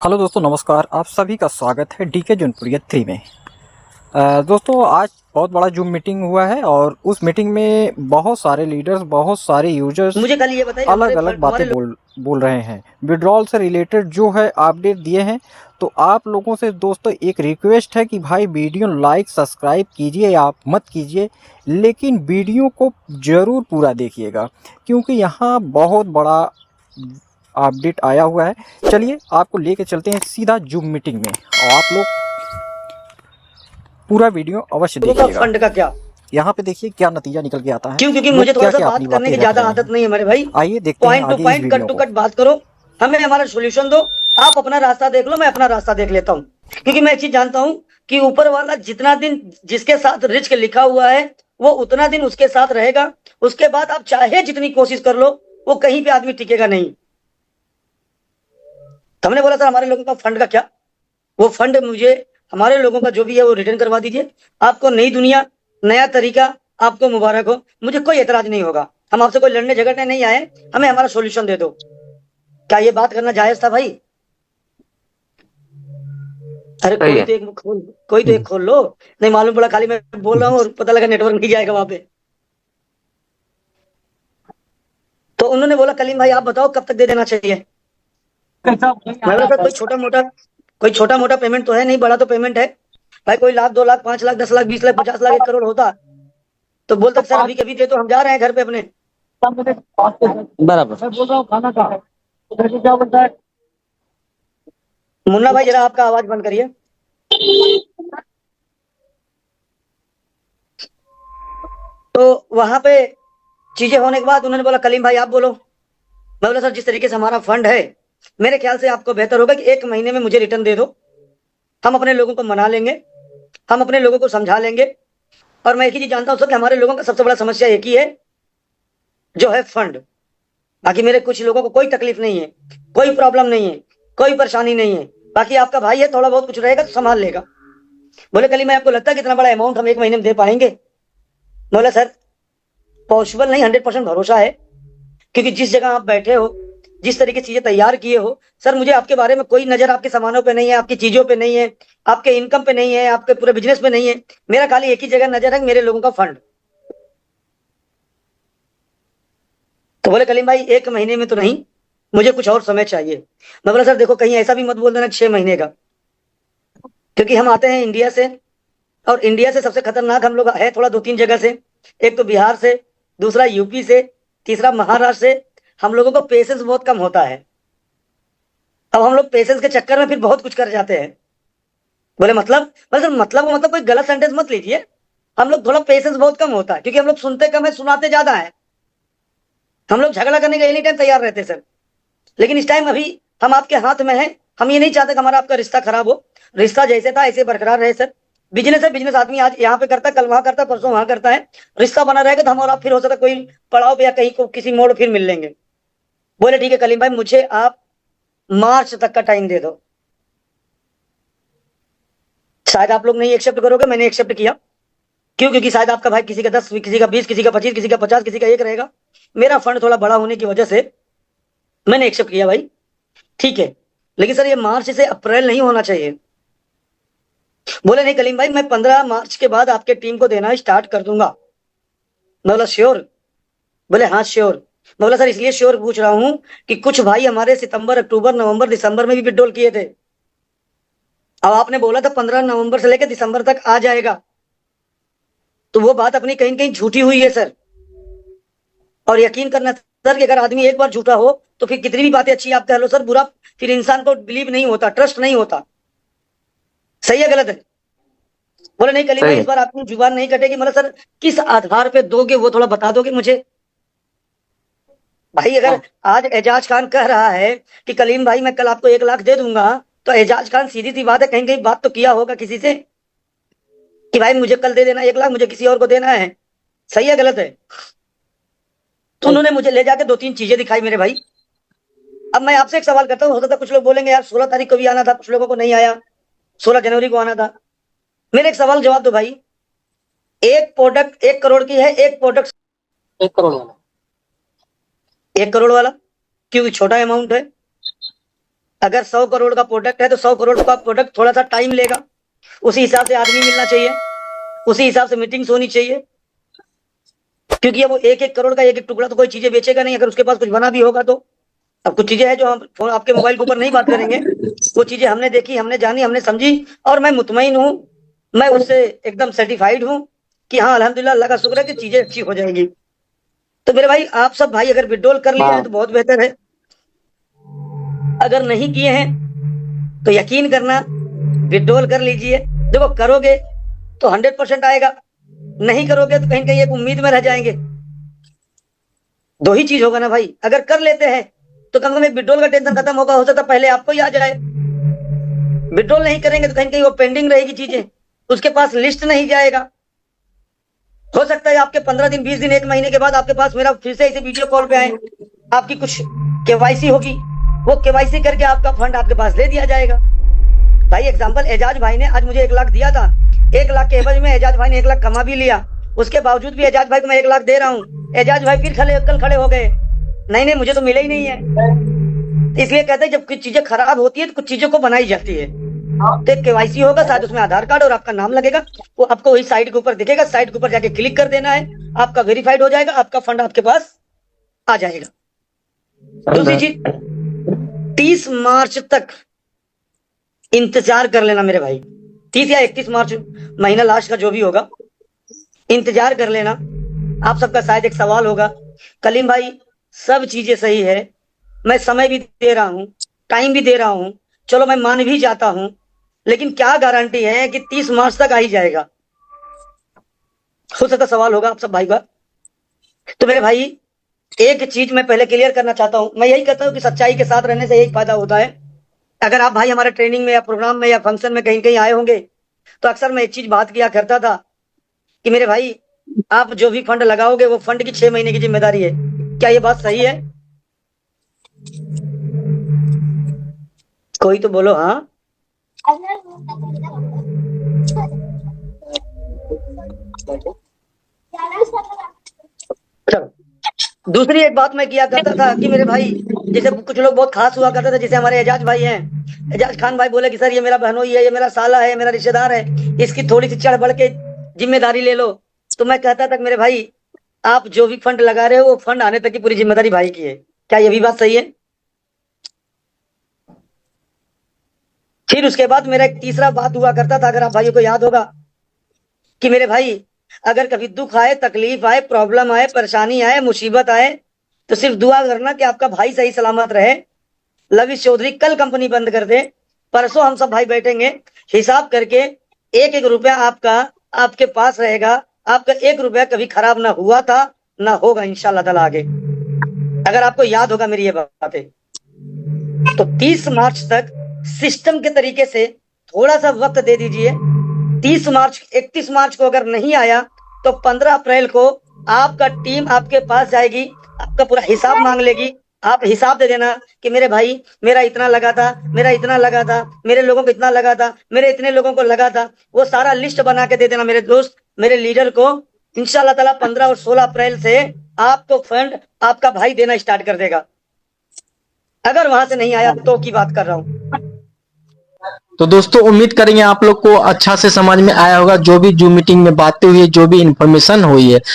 Hello दोस्तों, नमस्कार। आप सभी का स्वागत है डीके जौनपुरिया 3 में। दोस्तों, आज बहुत बड़ा जूम मीटिंग हुआ है और उस मीटिंग में बहुत सारे लीडर्स, बहुत सारे यूजर्स मुझे कल ये बताइए अलग अलग बातें बोल रहे हैं। विड्रॉल से रिलेटेड जो है अपडेट दिए हैं। तो आप लोगों से दोस्तों एक रिक्वेस्ट है कि भाई वीडियो लाइक सब्सक्राइब कीजिए, आप मत कीजिए, लेकिन वीडियो को ज़रूर पूरा देखिएगा क्योंकि यहाँ बहुत बड़ा अपडेट आया हुआ है। चलिए आपको लेके चलते हैं सीधा जूम मीटिंग में और आप लोग पूरा वीडियो अवश्य देखिएगा। फंड का क्या यहाँ पे देखिए क्या नतीजा निकल के आता है। क्यों? क्योंकि लोग मुझे थोड़ा क्या सा क्या बात अपनी करने बातें की रख ज्यादा रहे आदत हैं। नहीं है मेरे भाई। आइए देखते हैं पॉइंट टू आगे इस पॉइंट, कट वीडियो टू को। कट बात करो। हमें हमारा सोल्यूशन दो। आप अपना रास्ता देख लो, मैं अपना रास्ता देख लेता हूँ। क्योंकि मैं एक चीज जानता हूँ कि ऊपर वाला जितना दिन जिसके साथ रिस्क लिखा हुआ है वो उतना दिन उसके साथ रहेगा। उसके बाद आप चाहे जितनी कोशिश कर लो, वो कहीं पे आदमी टिकेगा नहीं। हमने बोला सर हमारे लोगों का फंड का क्या? वो फंड मुझे हमारे लोगों का जो भी है वो रिटर्न करवा दीजिए। आपको नई दुनिया, नया तरीका, आपको मुबारक हो। मुझे कोई एतराज नहीं होगा। हम आपसे कोई लड़ने झगड़ने नहीं आए। हमें हमारा सोल्यूशन दे दो। क्या ये बात करना जायज था भाई? अरे कोई तो एक खोल लो। नहीं मालूम पड़ा खाली मैं बोल रहा हूँ और पता लगा नेटवर्क नहीं जाएगा वहां पे। तो उन्होंने बोला कलीम भाई आप बताओ कब तक दे देना चाहिए। मैं बोला सर कोई छोटा मोटा पेमेंट तो है नहीं, बड़ा तो पेमेंट है भाई। कोई लाख, 2 लाख, 5 लाख, 10 लाख, 20 लाख, 50 लाख, 1 करोड़ होता तो बोलते सर अभी कभी दे तो हम जा रहे हैं घर पे अपने। बराबर। मैं बोल रहा हूँ खाना का है तो क्या बोलता है। मुन्ना भाई जरा आपका आवाज बंद करिए। तो वहां पे चीजें होने के बाद उन्होंने बोला कलीम भाई आप बोलो। मैं बोला सर जिस तरीके से हमारा फंड है, मेरे ख्याल से आपको बेहतर होगा कि 1 महीने में मुझे रिटर्न दे दो। हम अपने लोगों को मना लेंगे, हम अपने लोगों को समझा लेंगे। और मैं एक ही चीज जानता हूँ सर कि हमारे लोगों का सबसे बड़ा समस्या एक ही है, जो है फंड। बाकी मेरे कुछ लोगों को कोई तकलीफ नहीं है, कोई प्रॉब्लम नहीं है, कोई परेशानी नहीं है। बाकी आपका भाई है, थोड़ा बहुत कुछ रहेगा तो संभाल लेगा। बोले कलीम भाई आपको लगता है कि इतना बड़ा अमाउंट हम 1 महीने में दे पाएंगे? बोला सर पॉसिबल नहीं, 100% भरोसा है। क्योंकि जिस जगह आप बैठे हो, जिस तरीके से चीजें तैयार किए हो सर, मुझे आपके बारे में कोई नजर आपके सामानों पे नहीं है, आपकी चीजों पे नहीं है, आपके इनकम पे नहीं है, आपके पूरे बिजनेस पे नहीं है। मेरा खाली एक ही जगह नजर है, मेरे लोगों का फंड। तो बोले कलीम भाई 1 महीने में तो नहीं, मुझे कुछ और समय चाहिए। मैं बोला सर देखो कहीं ऐसा भी मत बोल देना 6 महीने का, क्योंकि हम आते हैं इंडिया से, और इंडिया से सबसे खतरनाक हम लोग है थोड़ा 2-3 जगह से। एक तो बिहार से, दूसरा यूपी से, तीसरा महाराष्ट्र से। हम लोगों को पेशेंस बहुत कम होता है। अब हम लोग पेशेंस के चक्कर में फिर बहुत कुछ कर जाते हैं। बोले मतलब कोई गलत सेंटेंस मत लीजिए। हम लोग थोड़ा पेशेंस बहुत कम होता है क्योंकि हम लोग सुनते कम है, सुनाते ज्यादा है। हम लोग झगड़ा करने का एनी टाइम तैयार रहते हैं सर। लेकिन इस टाइम अभी हम आपके हाथ में हैं। हम ये नहीं चाहते कि हमारा आपका रिश्ता खराब हो। रिश्ता जैसे था ऐसे बरकरार रहे सर। बिजनेस है, बिजनेस आदमी आज यहाँ पे करता है, कल वहां करता है, परसों वहां करता है। रिश्ता बना रहेगा तो हम और आप फिर हो सकता है कोई पड़ाव पे या कहीं को किसी मोड़ फिर मिल लेंगे। बोले ठीक है कलीम भाई मुझे आप मार्च तक का टाइम दे दो। शायद आप लोग नहीं एक्सेप्ट करोगे, मैंने एक्सेप्ट किया। क्यों? क्योंकि शायद आपका भाई किसी का 10, किसी का 20, किसी का 25, किसी का 50, किसी का 1 रहेगा। मेरा फंड थोड़ा बड़ा होने की वजह से मैंने एक्सेप्ट किया भाई। ठीक है, लेकिन सर ये मार्च से अप्रैल नहीं होना चाहिए। बोले नहीं कलीम भाई मैं 15 मार्च के बाद आपके टीम को देना स्टार्ट कर दूंगा। मैं बोला श्योर? बोले हाँ श्योर। मैं बोला सर इसलिए श्योर पूछ रहा हूं कि कुछ भाई हमारे सितंबर, अक्टूबर, नवंबर, दिसंबर में भी विड्रॉल किए थे। अब आपने बोला था 15 नवंबर से लेकर दिसंबर तक आ जाएगा, तो वो बात अपनी कहीं कहीं झूठी हुई है सर। और यकीन करना सर कि अगर आदमी एक बार झूठा हो तो फिर कितनी भी बातें अच्छी आप कह लो सर, बुरा फिर इंसान को बिलीव नहीं होता, ट्रस्ट नहीं होता। सही है गलत है? बोले नहीं कलीम भाई इस बार आपकी जुबान नहीं कटेगी। मतलब सर किस आधार पे दोगे वो थोड़ा बता दोगे मुझे? भाई अगर आज एजाज खान कह रहा है कि कलीम भाई मैं कल आपको 1 लाख दे दूंगा, तो एजाज खान सीधी सी बात है कहीं कहीं बात तो किया होगा किसी से कि भाई मुझे कल दे देना 1 लाख, मुझे किसी और को देना है। सही है गलत है? तो उन्होंने मुझे ले जाके 2-3 चीजें दिखाई मेरे भाई। अब मैं आपसे एक सवाल करता हूँ, हो सकता है कुछ लोग बोलेंगे यार 16 तारीख को भी आना था, कुछ लोगों को नहीं आया, 16 जनवरी को आना था। मेरे एक सवाल जवाब दो भाई। एक प्रोडक्ट 1 करोड़ की है, एक प्रोडक्ट 1 करोड़ वाला 1 करोड़ वाला, क्योंकि छोटा अमाउंट है। अगर 100 करोड़ का प्रोडक्ट है तो 100 करोड़ का प्रोडक्ट थोड़ा सा टाइम लेगा, उसी हिसाब से आदमी मिलना चाहिए, उसी हिसाब से मीटिंग्स होनी चाहिए, क्योंकि अब वो 1-1 करोड़ का 1-1 टुकड़ा तो कोई चीजें बेचेगा नहीं, अगर उसके पास कुछ बना भी होगा तो। अब कुछ चीजें हैं जो हम आपके मोबाइल के ऊपर नहीं बात करेंगे, वो चीजें हमने देखी, हमने जानी, हमने समझी, और मैं मुतमईन हूँ, मैं उससे एकदम सर्टिफाइड हूँ कि हाँ अल्हम्दुलिल्लाह, अल्लाह का शुक्र है कि चीजें अच्छी हो जाएंगी। तो मेरे भाई आप सब भाई अगर विड्रॉल कर लिया है तो बहुत बेहतर है, अगर नहीं किए हैं तो यकीन करना विड्रॉल कर लीजिए। देखो करोगे तो 100% आएगा, नहीं करोगे तो कहीं कहीं एक उम्मीद में रह जाएंगे। दो ही चीज होगा ना भाई, अगर कर लेते हैं तो कम से कम एक विड्रॉल का टेंशन खत्म होगा, हो सकता है पहले आपको ही आ जाए। विड्रॉल नहीं करेंगे तो कहीं कहीं वो पेंडिंग रहेगी चीजें, उसके पास लिस्ट नहीं जाएगा। हो सकता है आपके 15 दिन 20 दिन 1 महीने के बाद आपके पास मेरा फिर से ऐसे वीडियो कॉल पे आए, आपकी कुछ केवाईसी होगी, वो केवाईसी करके आपका फंड आपके पास दे दिया जाएगा। भाई एग्जांपल, एजाज भाई ने आज मुझे 1 लाख दिया था, 1 लाख के एवज में एजाज भाई ने 1 लाख कमा भी लिया, उसके बावजूद भी एजाज भाई को मैं 1 लाख दे रहा हूँ, एजाज भाई फिर कल खड़े हो गए, नहीं मुझे तो मिले ही नहीं है। तो इसलिए कहते हैं जब कुछ चीजें खराब होती है तो कुछ चीजों को बनाई जाती है। तो केवाईसी होगा, साथ उसमें आधार कार्ड और आपका नाम लगेगा, वो आपको वही साइड के ऊपर दिखेगा, साइड के ऊपर जाके क्लिक कर देना है, आपका वेरीफाइड हो जाएगा, आपका फंड आपके पास आ जाएगा। दूसरी चीज, 30 मार्च तक इंतजार कर लेना मेरे भाई, 30 या 31 मार्च महीना लास्ट का जो भी होगा, इंतजार कर लेना। आप सबका शायद एक सवाल होगा, कलीम भाई सब चीजें सही है, मैं समय भी दे रहा हूँ, टाइम भी दे रहा हूँ, चलो मैं मान भी जाता हूँ, लेकिन क्या गारंटी है कि 30 मार्च तक आ ही जाएगा? हो सकता सवाल होगा आप सब भाई का। तो मेरे भाई एक चीज मैं पहले क्लियर करना चाहता हूं, मैं यही कहता हूं कि सच्चाई के साथ रहने से यही फायदा होता है। अगर आप भाई हमारे ट्रेनिंग में या प्रोग्राम में या फंक्शन में कहीं कहीं आए होंगे तो अक्सर मैं एक चीज बात किया करता था कि मेरे भाई आप जो भी फंड लगाओगे वो फंड की 6 महीने की जिम्मेदारी है। क्या ये बात सही है? कोई तो बोलो हाँ। चलो, दूसरी एक बात मैं किया करता था कि मेरे भाई जैसे कुछ लोग बहुत खास हुआ करते थे, जैसे हमारे एजाज भाई हैं, एजाज खान भाई बोले कि सर ये मेरा बहनोई है, ये मेरा साला है, मेरा रिश्तेदार है, इसकी थोड़ी सी चढ़ बढ़ के जिम्मेदारी ले लो। तो मैं कहता था मेरे भाई आप जो भी फंड लगा रहे हो वो फंड आने तक की पूरी जिम्मेदारी भाई की है। क्या ये भी बात सही है? फिर उसके बाद मेरा एक तीसरा बात हुआ करता था, अगर आप भाइयों को याद होगा, कि मेरे भाई अगर कभी दुख आए, तकलीफ आए, प्रॉब्लम आए, परेशानी आए, मुसीबत आए, तो सिर्फ दुआ करना कि आपका भाई सही सलामत रहे। लविश चौधरी कल कंपनी बंद कर दे, परसों हम सब भाई बैठेंगे हिसाब करके, 1-1 रुपया आपका आपके पास रहेगा, आपका 1 रुपया कभी खराब ना हुआ था ना होगा इंशाल्लाह ताला आगे। अगर आपको याद होगा मेरी ये बातें, तो 30 मार्च तक सिस्टम के तरीके से थोड़ा सा वक्त दे दीजिए। 30 मार्च 31 मार्च को अगर नहीं आया तो 15 अप्रैल को आपका टीम आपके पास जाएगी, आपका पूरा हिसाब मांग लेगी, आप हिसाब दे देना कि मेरे भाई मेरा इतना लगा था, मेरा इतना लगा था, मेरे लोगों को इतना लगा था, मेरे इतने लोगों को लगा था, वो सारा लिस्ट बना के दे देना मेरे दोस्त, मेरे लीडर को। इंशाल्लाह ताला 15 और 16 अप्रैल से आपको फंड आपका भाई देना स्टार्ट कर देगा। अगर वहां से नहीं आया तो की बात कर रहा हूं। तो दोस्तों उम्मीद करेंगे आप लोग को अच्छा से समझ में आया होगा, जो भी जूम मीटिंग में बातें हुई है, जो भी इन्फॉर्मेशन हुई है।